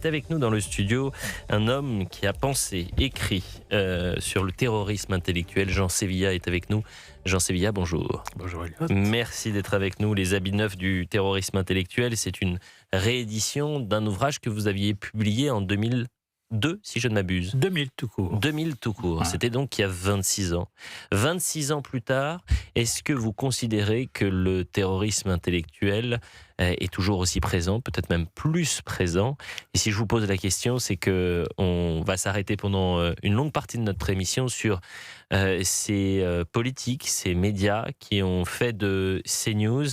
C'est avec nous dans le studio un homme qui a pensé, écrit sur le terrorisme intellectuel. Jean Sévilla est avec nous. Jean Sévilla, bonjour. Bonjour Elliot. Merci d'être avec nous. Les habits neufs du terrorisme intellectuel, c'est une réédition d'un ouvrage que vous aviez publié en 2002, si je ne m'abuse. 2000 tout court. 2000 tout court. Ouais. C'était donc il y a 26 ans. 26 ans plus tard, est-ce que vous considérez que le terrorisme intellectuel est toujours aussi présent, peut-être même plus présent? Et si je vous pose la question, c'est que on va s'arrêter pendant une longue partie de notre émission sur ces politiques, ces médias qui ont fait de CNews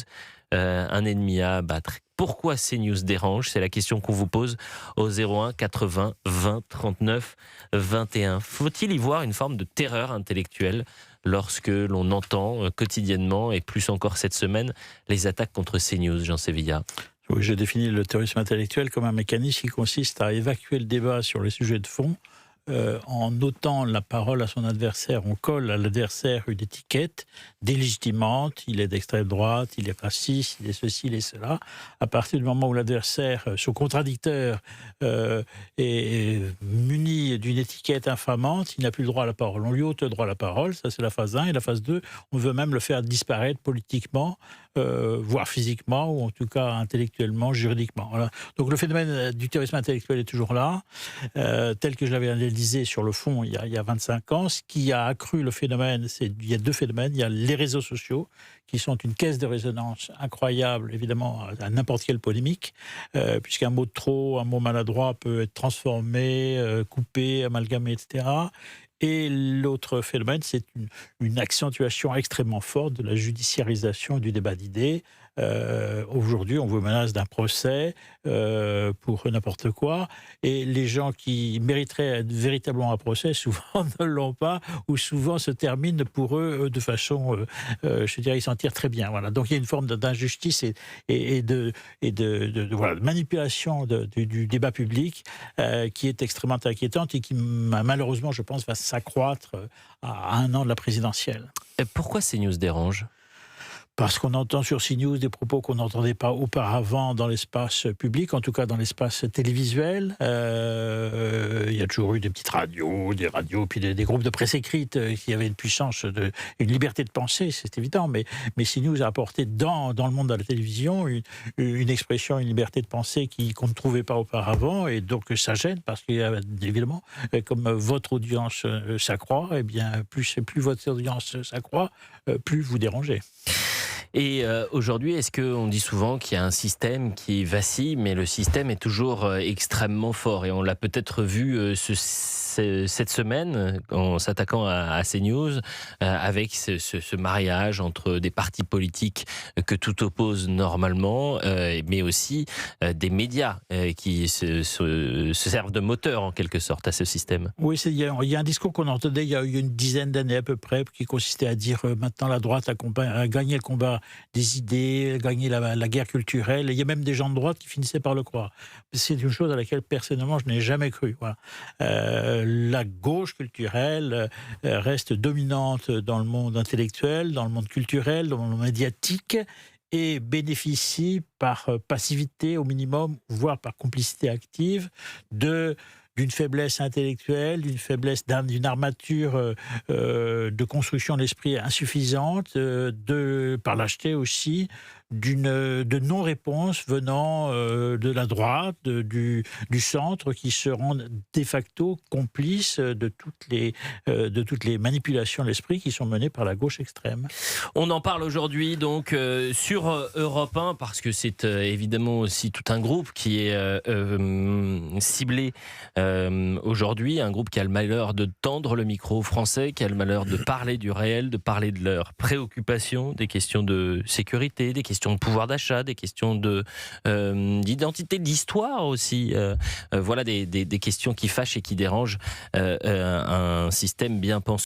un ennemi à abattre. Pourquoi CNews dérange? C'est la question qu'on vous pose au 01 80 20 39 21. Faut-il y voir une forme de terreur intellectuelle lorsque l'on entend quotidiennement, et plus encore cette semaine, les attaques contre CNews, Jean Sévilla? Oui, je définis le terrorisme intellectuel comme un mécanisme qui consiste à évacuer le débat sur les sujets de fond. En ôtant la parole à son adversaire, on colle à l'adversaire une étiquette délégitimante. Il est d'extrême droite, il est raciste, il est ceci, il est cela. À partir du moment où l'adversaire, son contradicteur, est muni d'une étiquette infamante, il n'a plus le droit à la parole. On lui ôte le droit à la parole, ça c'est la phase 1. Et la phase 2, on veut même le faire disparaître politiquement, voire physiquement, ou en tout cas intellectuellement, juridiquement. Voilà. Donc le phénomène du terrorisme intellectuel est toujours là, tel que je l'avais analysé sur le fond il y a 25 ans. Ce qui a accru le phénomène, il y a deux phénomènes. Il y a les réseaux sociaux, qui sont une caisse de résonance incroyable, évidemment, à n'importe quelle polémique, puisqu'un mot de trop, un mot maladroit peut être transformé, coupé, amalgamé, etc. Et l'autre phénomène, c'est une accentuation extrêmement forte de la judiciarisation du débat d'idées. Aujourd'hui, on vous menace d'un procès pour n'importe quoi, et les gens qui mériteraient véritablement un procès, souvent ne l'ont pas, ou souvent se terminent pour eux de façon, je dirais, ils s'en tirent très bien. Voilà. Donc il y a une forme d'injustice et de manipulation du débat public qui est extrêmement inquiétante et qui, malheureusement, je pense, va s'accroître à un an de la présidentielle. Et pourquoi CNews dérange? Parce qu'on entend sur CNews des propos qu'on n'entendait pas auparavant dans l'espace public, en tout cas dans l'espace télévisuel. Il y a toujours eu des petites radios, puis des groupes de presse écrite qui avaient une puissance, une liberté de penser, c'est évident. Mais CNews a apporté dans le monde de la télévision une expression, une liberté de penser qu'on ne trouvait pas auparavant. Et donc ça gêne parce qu'évidemment, comme votre audience s'accroît, eh bien plus votre audience s'accroît, plus vous dérangez. Et aujourd'hui, est-ce qu'on dit souvent qu'il y a un système qui vacille, mais le système est toujours extrêmement fort? Et on l'a peut-être vu cette semaine, en s'attaquant à CNews, avec ce mariage entre des partis politiques que tout oppose normalement, mais aussi des médias qui se servent de moteur, en quelque sorte, à ce système. Oui, il y a un discours qu'on entendait il y a une dizaine d'années à peu près, qui consistait à dire maintenant la droite a gagné le combat des idées, a gagné la guerre culturelle. Et il y a même des gens de droite qui finissaient par le croire. C'est une chose à laquelle, personnellement, je n'ai jamais cru. Voilà. La gauche culturelle reste dominante dans le monde intellectuel, dans le monde culturel, dans le monde médiatique, et bénéficie par passivité au minimum, voire par complicité active, d'une faiblesse intellectuelle, d'une armature de construction de l'esprit insuffisante, par lâcheté aussi, de non-réponse venant de la droite, du centre, qui se rendent de facto complices de toutes les manipulations de l'esprit qui sont menées par la gauche extrême. On en parle aujourd'hui donc sur Europe 1, parce que c'est évidemment aussi tout un groupe qui est ciblé aujourd'hui, un groupe qui a le malheur de tendre le micro aux Français, qui a le malheur de parler du réel, de parler de leurs préoccupations, des questions de sécurité, des questions de pouvoir d'achat, des questions d'identité, d'histoire aussi. Voilà des questions qui fâchent et qui dérangent un système bien pensé.